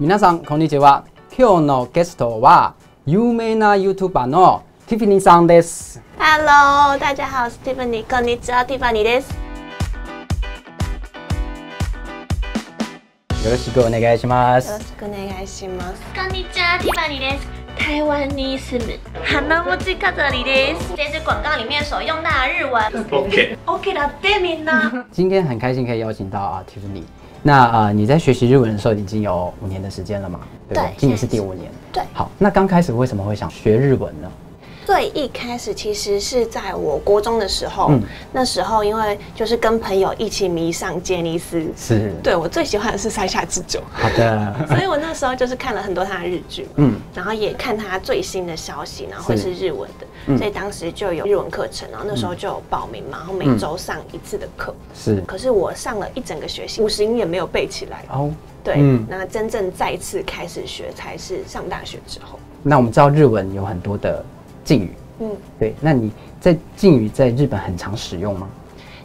皆さんこんにちは。今日のゲストは有名な YouTuber の Tiffany さんです。Hello， 大家好，我是 Tiffany， こんにちは Tiffany です。よろしくお願いします。よろしくお願いします。こんにちは Tiffany です。台湾に住む花持ち飾りです。这是广告里面所用到的日文。OK だってみんな。今天很开心可以邀请到Tiffany。那你在学习日文的时候已经有5年的时间了嘛？对不对？今年是第5年。对。好，那刚开始为什么会想学日文呢？最一开始其实是在我国中的时候，那时候因为就是跟朋友一起迷上杰尼斯，是对我最喜欢的是山下智久。好的，所以我那时候就是看了很多他的日剧，然后也看他最新的消息，然后会是日文的，所以当时就有日文课程，然后那时候就有报名嘛，然后每周上1次的课，是。可是我上了一整个学期，50音也没有背起来哦。对，那真正再次开始学才是上大学之后。那我们知道日文有很多的敬语。对，那你在敬语在日本很常使用吗？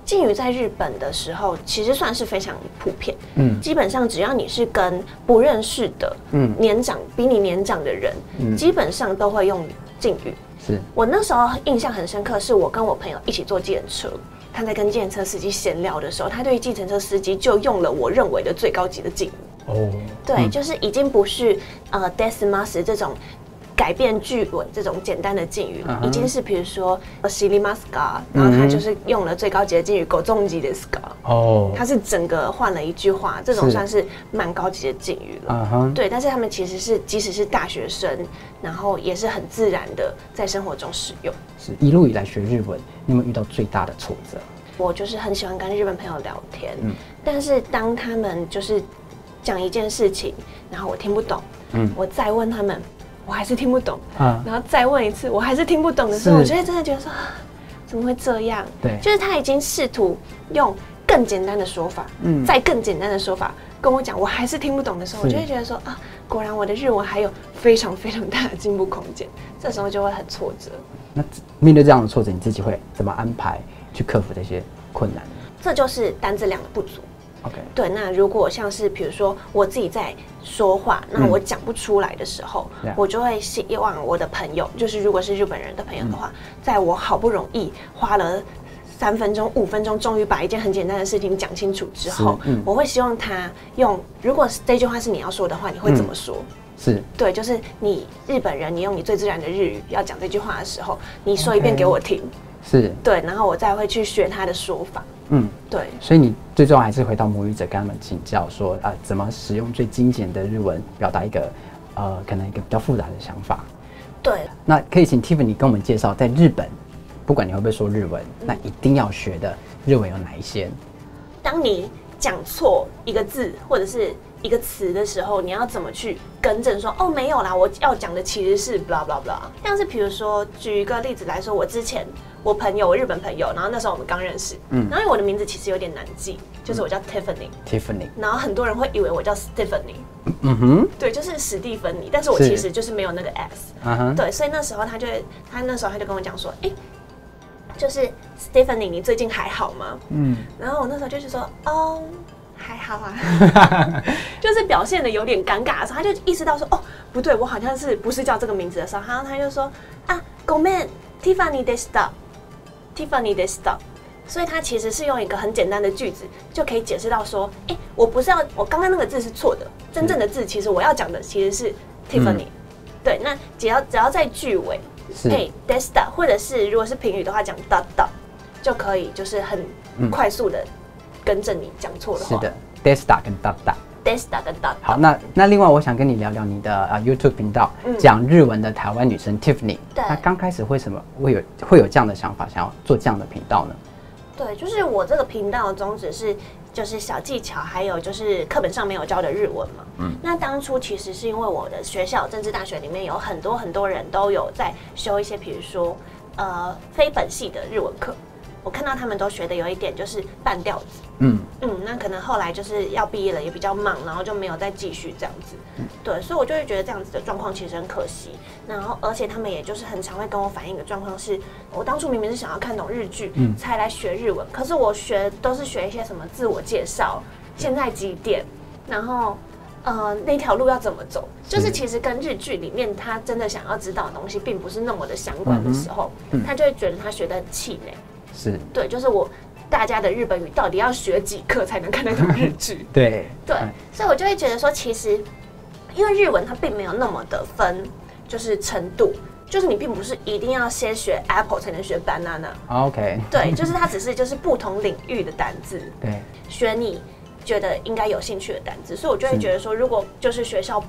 敬语在日本的时候，其实算是非常普遍。基本上只要你是跟不认识的，比你年长的人，基本上都会用敬语。是我那时候印象很深刻，是我跟我朋友一起坐计程车，他在跟计程车司机闲聊的时候，他对计程车司机就用了我认为的最高级的敬语。哦，对，就是已经不是desu mas 这种。改变句文这种简单的敬语，已经是比如说知りますか，然后他就是用了最高级的敬语ご存知ですか。哦，他是整个换了一句话，这种算是蛮高级的敬语了。对，但是他们其实是即使是大学生，然后也是很自然的在生活中使用。是一路以来学日文，你有没有遇到最大的挫折？我就是很喜欢跟日本朋友聊天，但是当他们就是讲一件事情，然后我听不懂，我再问他们。我还是听不懂，然后再问一次，我还是听不懂的时候，我就会真的觉得说，怎么会这样？对，就是他已经试图用更简单的说法，再更简单的说法跟我讲，我还是听不懂的时候，我就会觉得说啊，果然我的日文还有非常非常大的进步空间，这时候就会很挫折。那面对这样的挫折，你自己会怎么安排去克服这些困难？这就是单字量的不足。Okay. 对，那如果像是比如说我自己在说话，那我讲不出来的时候，我就会希望我的朋友，就是如果是日本人的朋友的话，在我好不容易花了3分钟、5分钟，终于把一件很简单的事情讲清楚之后，我会希望他用，如果这句话是你要说的话，你会怎么说？是对，就是你日本人，你用你最自然的日语要讲这句话的时候，你说一遍给我听。是对，然后我再会去学他的说法。对，所以你最重要还是回到母语者，跟他们请教说怎么使用最精简的日文表达一个可能一个比较复杂的想法。对，那可以请 Tiffany 跟我们介绍，在日本，不管你会不会说日文，那一定要学的日文有哪一些？当你讲错一个字或者是一个词的时候，你要怎么去更正说哦没有啦，我要讲的其实是 blah blah blah。像是比如说举一个例子来说，我日本朋友，然后那时候我们刚认识，然后因为我的名字其实有点难记，就是我叫 Tiffany， 然后很多人会以为我叫 Stephanie，对，就是史蒂芬妮，但是我其实就是没有那个 S，对，所以那时候他就跟我讲说，就是 Stephanie， 你最近还好吗？然后我那时候就是说，哦。还好啊，就是表现的有点尴尬的时候，他就意识到说，哦，不对，我好像是不是叫这个名字的时候，然后他就说啊，ごめん、Tiffany でした、Tiffanyでした。所以他其实是用一个很简单的句子就可以解释到说，我不是要，我刚刚那个字是错的，真正的字其实我要讲的其实是 Tiffany。对，那只要在句尾，でした，或者是如果是评语的话讲だった，就可以就是很快速的。更正你讲错的话。是的 ，desta 跟 data。desta 跟 data。好，那另外我想跟你聊聊你的YouTube 频道，讲日文的台湾女生 Tiffany。对。那刚开始为什么会有这样的想法，想要做这样的频道呢？对，就是我这个频道的宗旨是，就是小技巧，还有就是课本上没有教的日文嘛。那当初其实是因为我的学校政治大学里面有很多人都有在修一些，比如说非本系的日文课。我看到他们都学的有一点就是半吊子，那可能后来就是要毕业了也比较忙，然后就没有再继续这样子，对，所以我就会觉得这样子的状况其实很可惜。然后而且他们也就是很常会跟我反映的状况是，我当初明明是想要看懂日剧，才来学日文，可是我都是学一些什么自我介绍，现在几点，然后那条路要怎么走，就是其实跟日剧里面他真的想要知道的东西，并不是那么的相关的时候，他就会觉得他学得很气馁。是，对，就是大家的日本语到底要学几课才能看得懂日剧？对，所以我就会觉得说，其实因为日文它并没有那么的分，就是程度。就是你并不是一定要先学 apple 才能学 banana。OK。对，就是它只是就是不同领域的单字，对，学你觉得应该有兴趣的单字，所以我就会觉得说，如果就是学校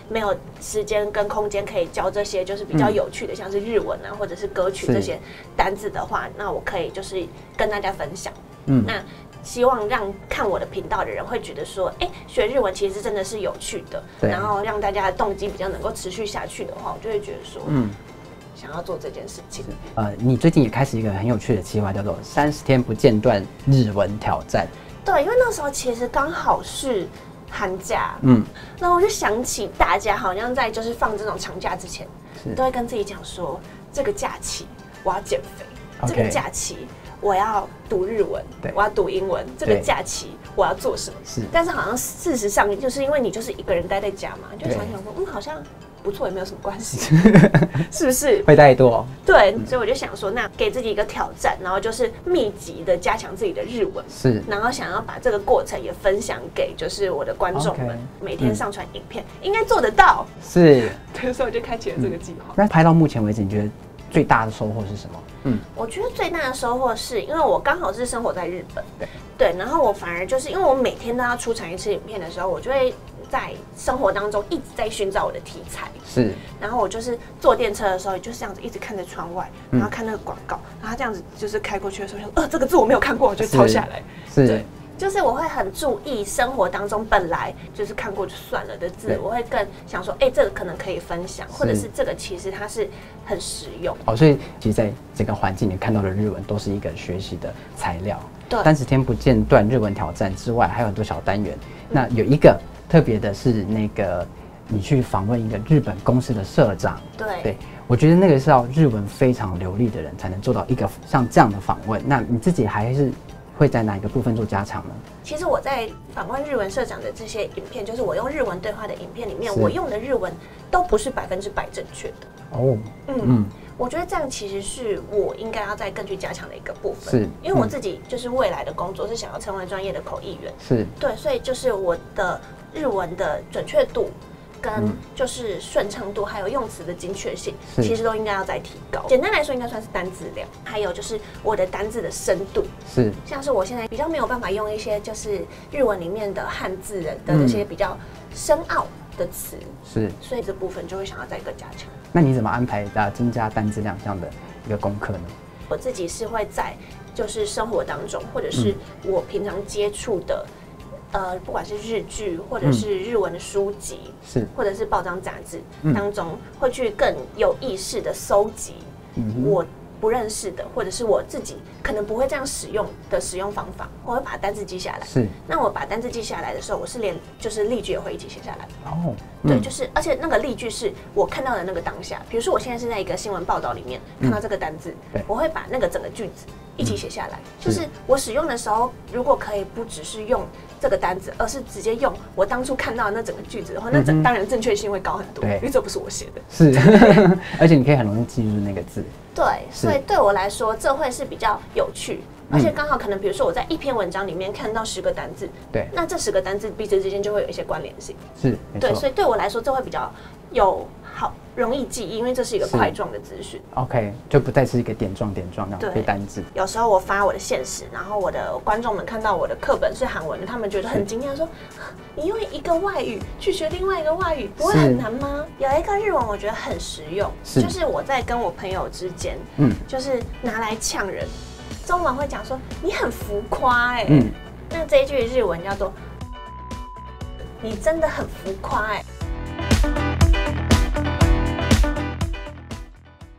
没有时间跟空间可以教这些就是比较有趣的，像是日文啊或者是歌曲这些单字的话，那我可以就是跟大家分享。那希望让看我的频道的人会觉得说，学日文其实真的是有趣的，然后让大家的动机比较能够持续下去的话，我就会觉得说，想要做这件事情。你最近也开始一个很有趣的计划，叫做30天不间断日文挑战。对，因为那时候其实刚好是寒假，然后我就想起大家好像在就是放这种长假之前，都会跟自己讲说，这个假期我要减肥，这个假期我要读日文，我要读英文，这个假期我要做什么？但是好像事实上就是因为你就是一个人待在家嘛，就想想说，好像不错，也没有什么关系，是不是？会怠惰。对，所以我就想说，那给自己一个挑战，然后就是密集的加强自己的日文，然后想要把这个过程也分享给就是我的观众们，每天上传影片，应该做得到。对，所以我就开启了这个计划。那拍到目前为止，你觉得最大的收获是什么？我觉得最大的收获是因为我刚好是生活在日本，对，然后我反而就是因为我每天都要出产一支影片的时候，我就会在生活当中一直在寻找我的题材，然后我就是坐电车的时候，就是这样子一直看着窗外，然后看那个广告，然后这样子就是开过去的时候，这个字我没有看过，我就抄下来，对。就是我会很注意生活当中本来就是看过就算了的字，我会更想说，这个可能可以分享，或者是这个其实它是很实用。所以其实在这个环境里看到的日文都是一个学习的材料。对，30天不间断日文挑战之外，还有很多小单元。那有一个特别的是那个你去访问一个日本公司的社长。对，我觉得那个是要日文非常流利的人才能做到一个像这样的访问。那你自己还是会在哪一个部分做加强呢？其实我在访问日文社长的这些影片，就是我用日文对话的影片里面，我用的日文都不是100%正确的。我觉得这样其实是我应该要再更去加强的一个部分。因为我自己就是未来的工作是想要成为专业的口译员。对，所以就是我的日文的准确度跟就是顺畅度，还有用词的精确性，其实都应该要再提高。简单来说，应该算是单字量，还有就是我的单字的深度。像是我现在比较没有办法用一些就是日文里面的汉字的这些比较深奥的词，所以这部分就会想要再更加强。那你怎么安排增加单字量这样的一个功课呢？我自己是会在就是生活当中，或者是我平常接触的。不管是日剧或者是日文的书籍，或者是报章杂志当中，会去更有意识的搜集我不认识的，或者是我自己可能不会这样使用的使用方法，我会把单字记下来。那我把单字记下来的时候，我是连就是例句也会一起写下来。对，就是而且那个例句是我看到的那个当下，比如说我现在是在一个新闻报道里面看到这个单字，我会把那个整个句子一起写下来。就是我使用的时候，如果可以不只是用这个单字，而是直接用我当初看到的那整个句子的话，那当然正确性会高很多，因为这不是我写的。而且你可以很容易记住那个字。对，所以对我来说，这会是比较有趣，而且刚好可能，比如说我在一篇文章里面看到10个单字，那这10个单字彼此之间就会有一些关联性。对，所以对我来说，这会比较容易记忆，因为这是一个块状的资讯。OK， 就不再是一个点状这样背单字。有时候我发我的现实，然后我的观众们看到我的课本是韩文的，他们觉得很惊讶，说你用一个外语去学另外一个外语，不会很难吗？有一个日文我觉得很实用，就是我在跟我朋友之间，就是拿来呛人，中文会讲说你很浮夸那这一句日文叫做你真的很浮夸